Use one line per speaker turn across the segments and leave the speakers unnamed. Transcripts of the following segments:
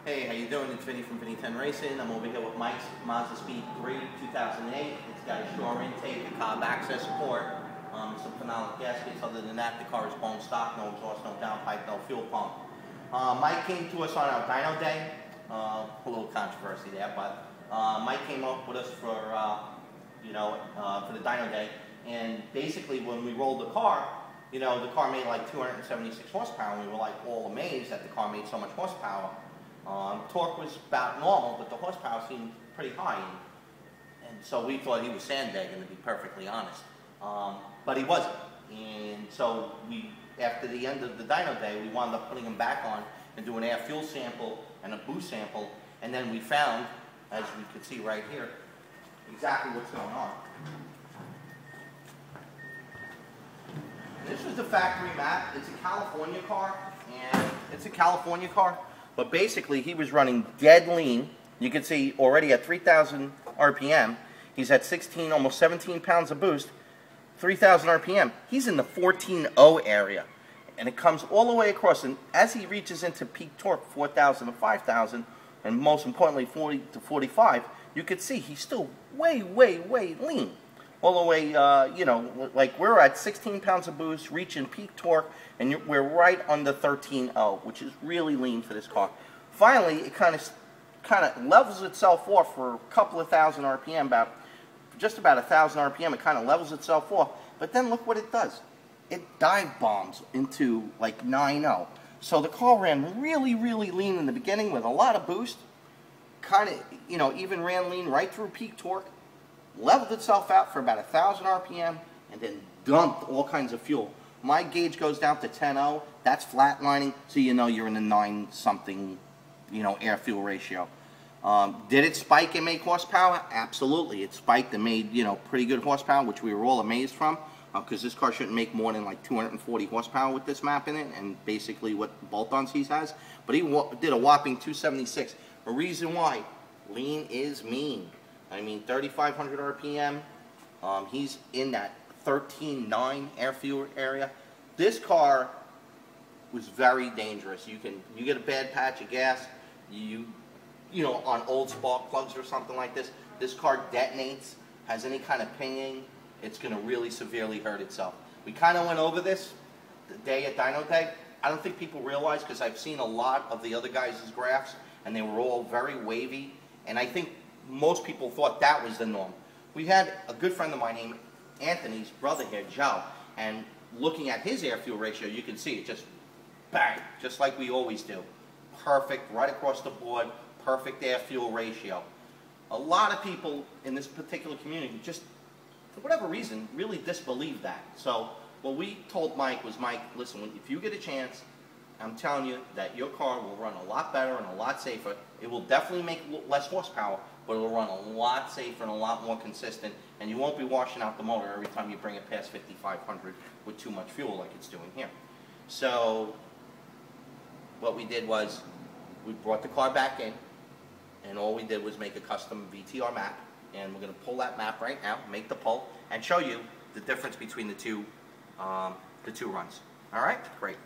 Hey, how you doing? It's Vinny from Vinny 10 Racing. I'm over here with Mike's Mazdaspeed 3 2008. It's got a shore intake, a Cobb Accessport, some phenolic gaskets. Other than that, the car is bone stock, no exhaust, no downpipe, no fuel pump. Mike came to us on our dyno day. A little controversy there, but Mike came up with us for the dyno day. And basically, when we rolled the car, the car made like 276 horsepower, and we were like all amazed that the car made so much horsepower. Torque was about normal, but the horsepower seemed pretty high, and so we thought he was sandbagging, to be perfectly honest. But he wasn't, and so after the end of the dyno day, we wound up putting him back on and doing an air fuel sample and a boost sample, and then we found, as we could see right here, exactly what's going on. This was the factory map. It's a California car, but basically he was running dead lean. You can see already at 3,000 RPM, he's at 16, almost 17 pounds of boost, 3,000 RPM. He's in the 14.0 area, and it comes all the way across, and as he reaches into peak torque, 4,000 to 5,000, and most importantly 40 to 45, you can see he's still way lean. All the way, like we're at 16 pounds of boost, reaching peak torque, and we're right under 13.0, which is really lean for this car. Finally, it kind of levels itself off for a couple of thousand RPM, just about 1,000 RPM. It kind of levels itself off, but then look what it does. It dive bombs into like 9.0. So the car ran really lean in the beginning with a lot of boost. Kind of, even ran lean right through peak torque. Leveled itself out for about 1,000 RPM, and then dumped all kinds of fuel. My gauge goes down to 10.0. That's flatlining, so you know you're in the 9-something, air fuel ratio. Did it spike and make horsepower? Absolutely. It spiked and made, pretty good horsepower, which we were all amazed from, because this car shouldn't make more than like 240 horsepower with this map in it, and basically what bolt-ons he has. But he did a whopping 276. A reason why: lean is mean. I mean, 3,500 RPM. He's in that 13.9 air fuel area. This car was very dangerous. You get a bad patch of gas, on old spark plugs or something like this. This car detonates, has any kind of pinging, it's going to really severely hurt itself. We kind of went over this the day at dyno day. I don't think people realize, because I've seen a lot of the other guys' graphs, and they were all very wavy, and I think most people thought that was the norm. We had a good friend of mine named Anthony's brother here, Joe, and looking at his air fuel ratio, you can see it just bang, just like we always do. Perfect, right across the board, perfect air fuel ratio. A lot of people in this particular community just, for whatever reason, really disbelieve that. So what we told Mike was, Mike, listen, if you get a chance, I'm telling you that your car will run a lot better and a lot safer. It will definitely make less horsepower, but it will run a lot safer and a lot more consistent, and you won't be washing out the motor every time you bring it past 5,500 with too much fuel like it's doing here. So what we did was we brought the car back in, and all we did was make a custom VTR map, and we're going to pull that map right now, make the pull, and show you the difference between the two runs. All right? Great.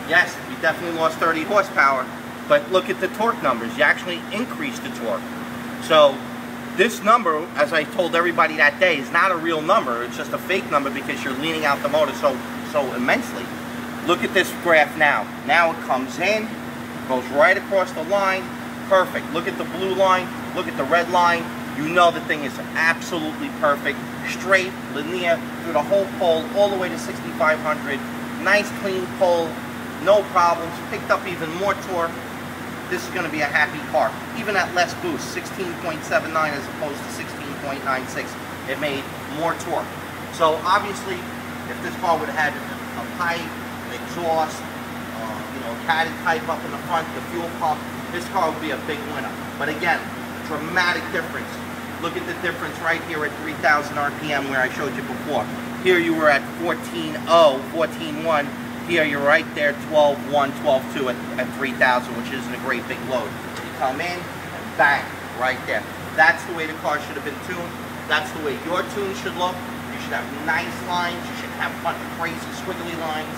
Yes, we definitely lost 30 horsepower, but look at the torque numbers. You actually increased the torque. So this number, as I told everybody that day, is not a real number. It's just a fake number because you're leaning out the motor so immensely. Look at this graph now. Now it comes in, goes right across the line. Perfect. Look at the blue line. Look at the red line. You know the thing is absolutely perfect. Straight, linear, through the whole pole, all the way to 6,500. Nice, clean pole. No problems, picked up even more torque. This is going to be a happy car. Even at less boost, 16.79 as opposed to 16.96, it made more torque. So obviously, if this car would have had a pipe, an exhaust, catted pipe up in the front, the fuel pump, this car would be a big winner. But again, dramatic difference. Look at the difference right here at 3,000 RPM where I showed you before. Here you were at 14.0, 14.1. Here you're right there, 12.1, 12.2 at 3,000, which isn't a great big load. You come in and bang, right there. That's the way the car should have been tuned. That's the way your tune should look. You should have nice lines. You shouldn't have a bunch of crazy squiggly lines.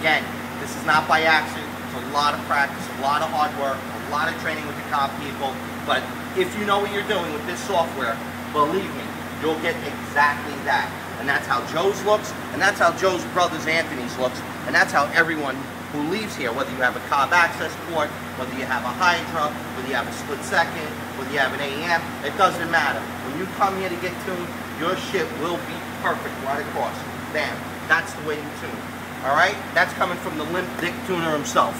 Again, this is not by accident. It's a lot of practice, a lot of hard work, a lot of training with the Cobb people. But if you know what you're doing with this software, believe me, you'll get exactly that. And that's how Joe's looks, and that's how Joe's brother's Anthony's looks, and that's how everyone who leaves here, whether you have a Cobb Accessport, whether you have a Hydra, whether you have a split second, whether you have an AM, it doesn't matter. When you come here to get tuned, your shit will be perfect right across. Bam. That's the way you tune. Alright? That's coming from the limp dick tuner himself.